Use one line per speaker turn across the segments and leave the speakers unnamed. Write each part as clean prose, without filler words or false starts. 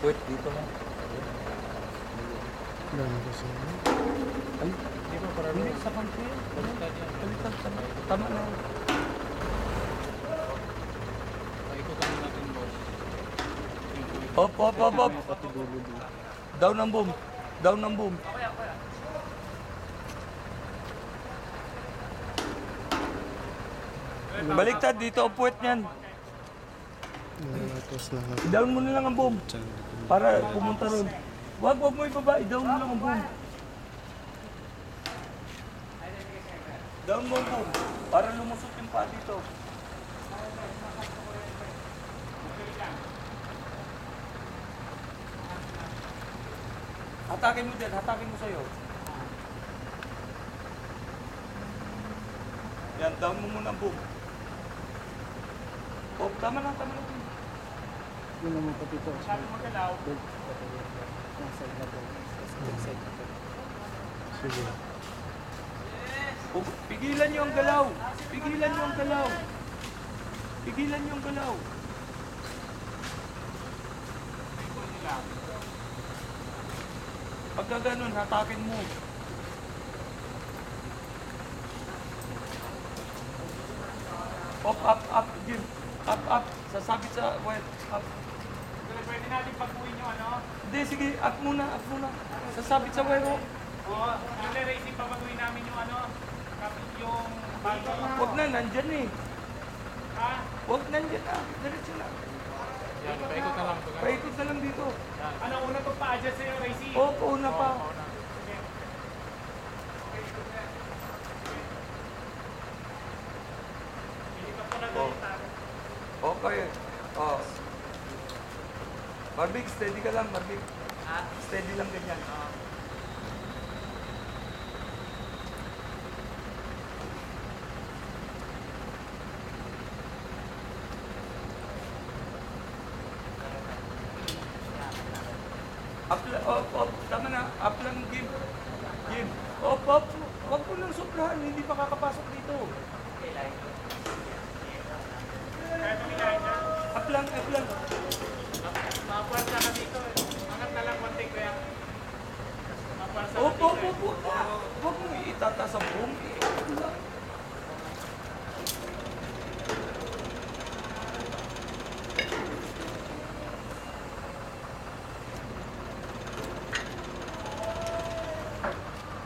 Wait, dito na.
Dami kasi.
Ay, di ba para hindi sa country yan. Baliktad tama. Tama na.
Paikutan natin, boss.
Op, op, op, op. Down ang boom. Down ang boom. Baliktad dito ang puwet niyan.
Tapos lahat.
Down mo na lang ang boom.
Diyan.
Para pumunta ron. Wag mo ibaba. I-down mo lang ang boom. Down mo ang boom. Para lumusot yung paa dito. Hatakin mo din. Hatakin mo sa'yo. Yan. Down mo muna ang boom. Oh, tama na. Tama na.
Yun naman pati ito.
Sabi mo galaw.
Sige.
Oh, pigilan niyo ang galaw. Pigilan niyo ang galaw. Pigilan niyo ang galaw. Pagka ganun, hatakin mo. Up, Jim. Up. Sasabit sa wet. Up.
Pwede natin pag-uwin yung ano?
Hindi, sige. Up muna. Sasabit sa wero.
Oo. Yung racing pag-uwin namin yung ano? Yung bago.
Huwag na, nandyan eh.
Ha?
Huwag nandyan na. Diretso na.
Yan, paikot na lang.
Paikot na lang dito.
Ano, una to pa-adjust sa'yo, racing?
Opo, una pa.
Sige. Ilipat ko na doon sa akin.
Okay. Oh. Marbig, steady ka lang, Marbig. Steady lang ganyan. Up, tama na. Up lang, Jim. Up. Huwag mo nang sobrahan, hindi pa kakapasok dito.
Kaya tumilahin na.
Up lang.
Mapuwersa na dito. Angat na lang konti ko yan. Mapuwersa na
Opo.
dito.
Huwag mo itata sa boom. Up lang.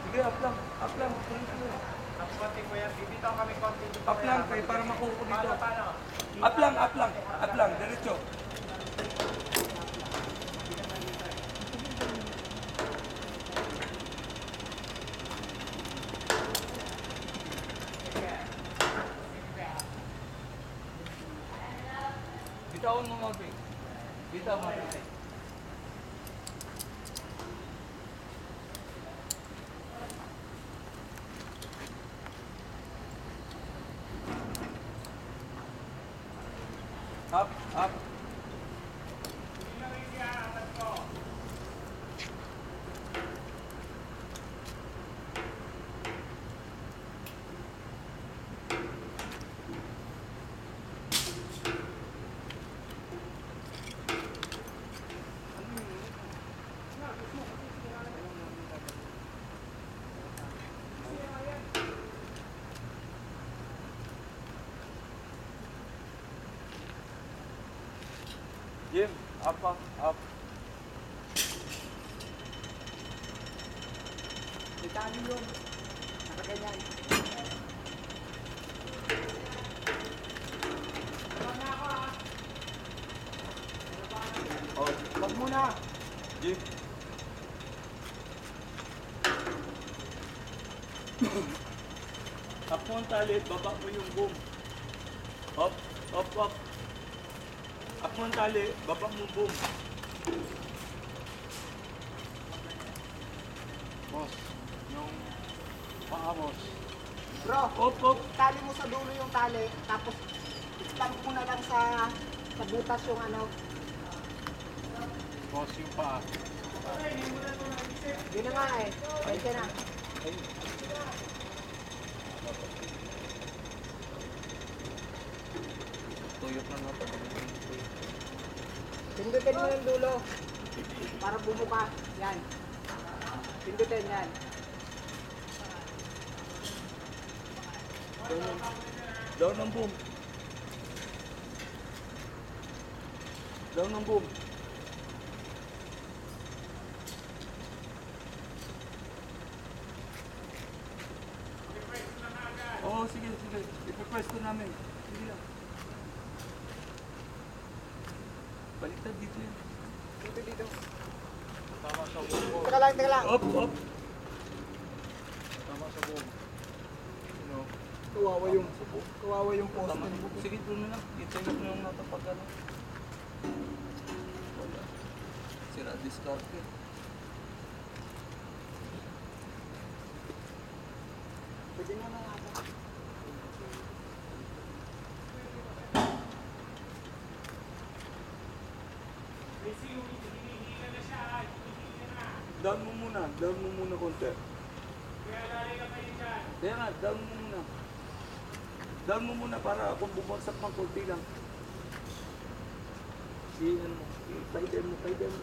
Sige, up lang.
Ang konti ko yan. Bibitaw kami konti dito.
Up lang, kaya para makuha dito.
Paano?
Up lang, diretso. Bitawan mo mabig. Bitawan mo mabig. Up. Jim, up.
Itali yun. Nakaganyan.
Oh,
Wag muna.
Jim. Up mo ang tali, baba mo yung boom. Up. Up mo ang tali, baba mo yung boom.
Boss. Yung paa, boss.
Bro,
Up.
tali mo sa dulo yung tali. Tapos, stamp mo na lang sa butas yung ano.
Boss, yung paa.
Yun na nga eh. Pwede na.
Tuyok na natin.
Pindutin mo yung dulo. Para bumuka. Yan. Pindutin yan.
Down ng boom. Down ng boom. Oo, sige, sige. Ipapress ko namin. Sige lang. Baliktad dito yan.
Dito, dito.
Tama sa buong.
Teka lang, teka lang.
Up, up.
Tama sa buong. Ano?
Kawawa yung post.
Tama. Sige, doon na lang. Itagap na yung nata pag ano. Wala. Sira discard eh.
Pwede mo na ako.
Down mo muna. Down mo muna konti. Kaya nga, down mo muna. Down mo muna para kung bumagsak ng konti lang. Ano mo, paider mo, paider mo.